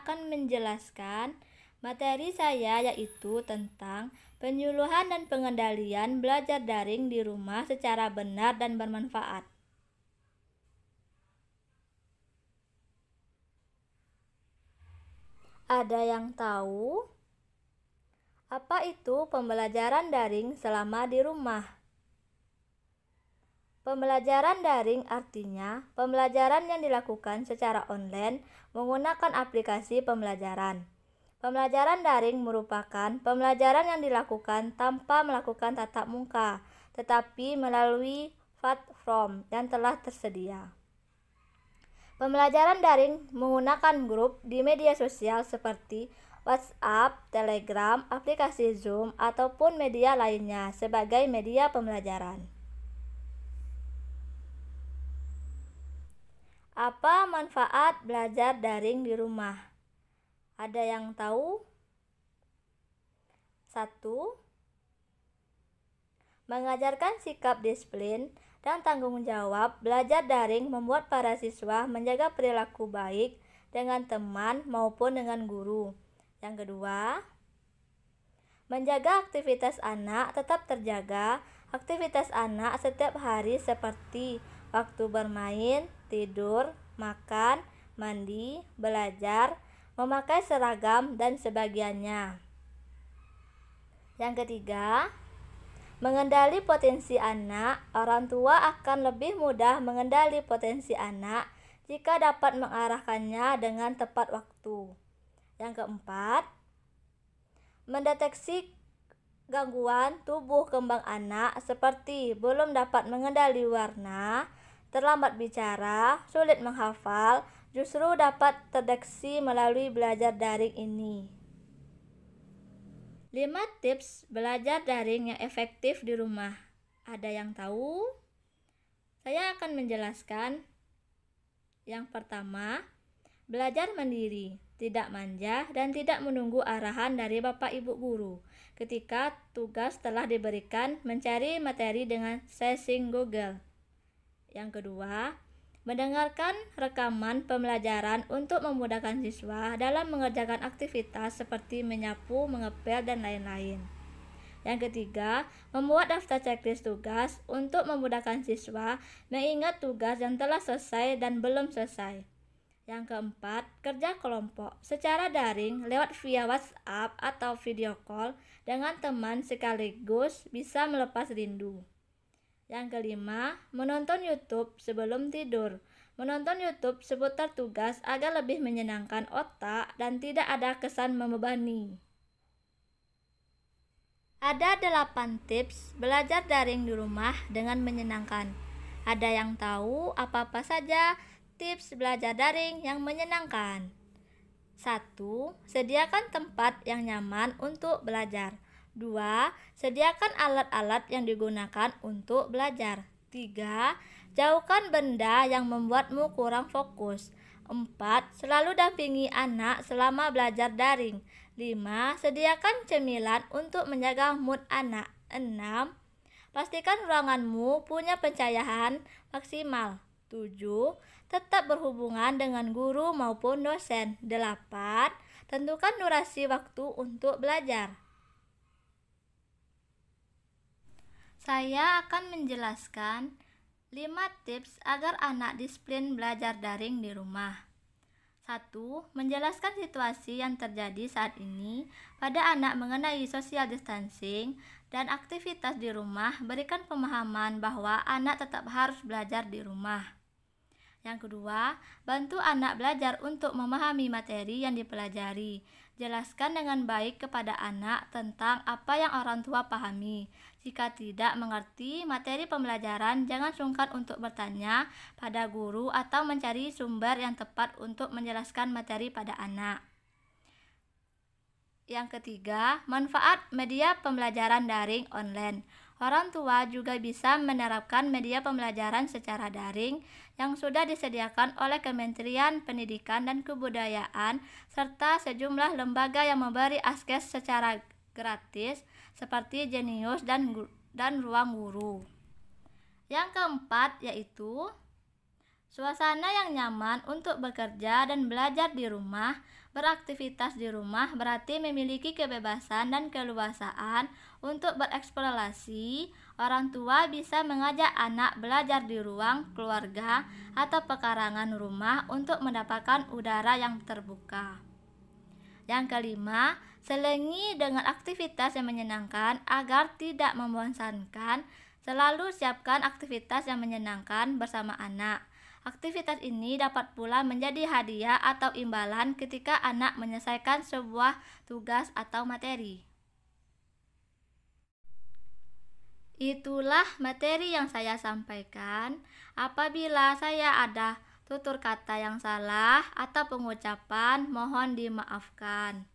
akan menjelaskan materi saya, yaitu tentang penyuluhan dan pengendalian belajar daring di rumah secara benar dan bermanfaat. Ada yang tahu apa itu pembelajaran daring selama di rumah? Pembelajaran daring artinya pembelajaran yang dilakukan secara online menggunakan aplikasi pembelajaran. Pembelajaran daring merupakan pembelajaran yang dilakukan tanpa melakukan tatap muka, tetapi melalui platform yang telah tersedia. Pembelajaran daring menggunakan grup di media sosial seperti WhatsApp, Telegram, aplikasi Zoom, ataupun media lainnya sebagai media pembelajaran. Apa manfaat belajar daring di rumah? Ada yang tahu? 1. Mengajarkan sikap disiplin dan tanggung jawab. Belajar daring membuat para siswa menjaga perilaku baik dengan teman maupun dengan guru. Yang kedua, menjaga aktivitas anak tetap terjaga. Aktivitas anak setiap hari seperti waktu bermain, tidur, makan, mandi, belajar, memakai seragam, dan sebagainya. Yang ketiga, mengendali potensi anak. Orang tua akan lebih mudah mengendali potensi anak jika dapat mengarahkannya dengan tepat waktu. Yang keempat, mendeteksi gangguan tubuh kembang anak seperti belum dapat mengendali warna, terlambat bicara, sulit menghafal, justru dapat terdeteksi melalui belajar daring ini. 5 tips belajar daring yang efektif di rumah. Ada yang tahu? Saya akan menjelaskan. Yang pertama, belajar mandiri, tidak manja dan tidak menunggu arahan dari Bapak Ibu guru. Ketika tugas telah diberikan, mencari materi dengan searching Google. Yang kedua, mendengarkan rekaman pembelajaran untuk memudahkan siswa dalam mengerjakan aktivitas seperti menyapu, mengepel, dan lain-lain. Yang ketiga, membuat daftar checklist tugas untuk memudahkan siswa mengingat tugas yang telah selesai dan belum selesai. Yang keempat, kerja kelompok secara daring lewat via WhatsApp atau video call dengan teman sekaligus bisa melepas rindu. Yang kelima, menonton YouTube sebelum tidur. Menonton YouTube seputar tugas agar lebih menyenangkan otak dan tidak ada kesan membebani. Ada 8 tips belajar daring di rumah dengan menyenangkan. Ada yang tahu apa-apa saja tips belajar daring yang menyenangkan? 1. Sediakan tempat yang nyaman untuk belajar. 2. Sediakan alat-alat yang digunakan untuk belajar. 3. Jauhkan benda yang membuatmu kurang fokus. 4. Selalu dampingi anak selama belajar daring. 5. Sediakan cemilan untuk menjaga mood anak. 6. Pastikan ruanganmu punya pencahayaan maksimal. 7. Tetap berhubungan dengan guru maupun dosen. 8. Tentukan durasi waktu untuk belajar. Saya akan menjelaskan 5 tips agar anak disiplin belajar daring di rumah. 1. Menjelaskan situasi yang terjadi saat ini pada anak mengenai social distancing dan aktivitas di rumah. Berikan pemahaman bahwa anak tetap harus belajar di rumah. Yang kedua, bantu anak belajar untuk memahami materi yang dipelajari. Jelaskan dengan baik kepada anak tentang apa yang orang tua pahami. Jika tidak mengerti materi pembelajaran, jangan sungkan untuk bertanya pada guru atau mencari sumber yang tepat untuk menjelaskan materi pada anak. Yang ketiga, manfaat media pembelajaran daring online. Orang tua juga bisa menerapkan media pembelajaran secara daring yang sudah disediakan oleh Kementerian Pendidikan dan Kebudayaan serta sejumlah lembaga yang memberi akses secara gratis seperti Jenius dan Ruang Guru. Yang keempat yaitu Suasana yang nyaman untuk bekerja dan belajar di rumah. Beraktivitas di rumah berarti memiliki kebebasan dan keluasaan untuk bereksplorasi. Orang tua bisa mengajak anak belajar di ruang keluarga atau pekarangan rumah untuk mendapatkan udara yang terbuka. Yang kelima, selingi dengan aktivitas yang menyenangkan agar tidak membosankan. Selalu siapkan aktivitas yang menyenangkan bersama anak. Aktivitas ini dapat pula menjadi hadiah atau imbalan ketika anak menyelesaikan sebuah tugas atau materi. Itulah materi yang saya sampaikan. Apabila saya ada tutur kata yang salah atau pengucapan, mohon dimaafkan.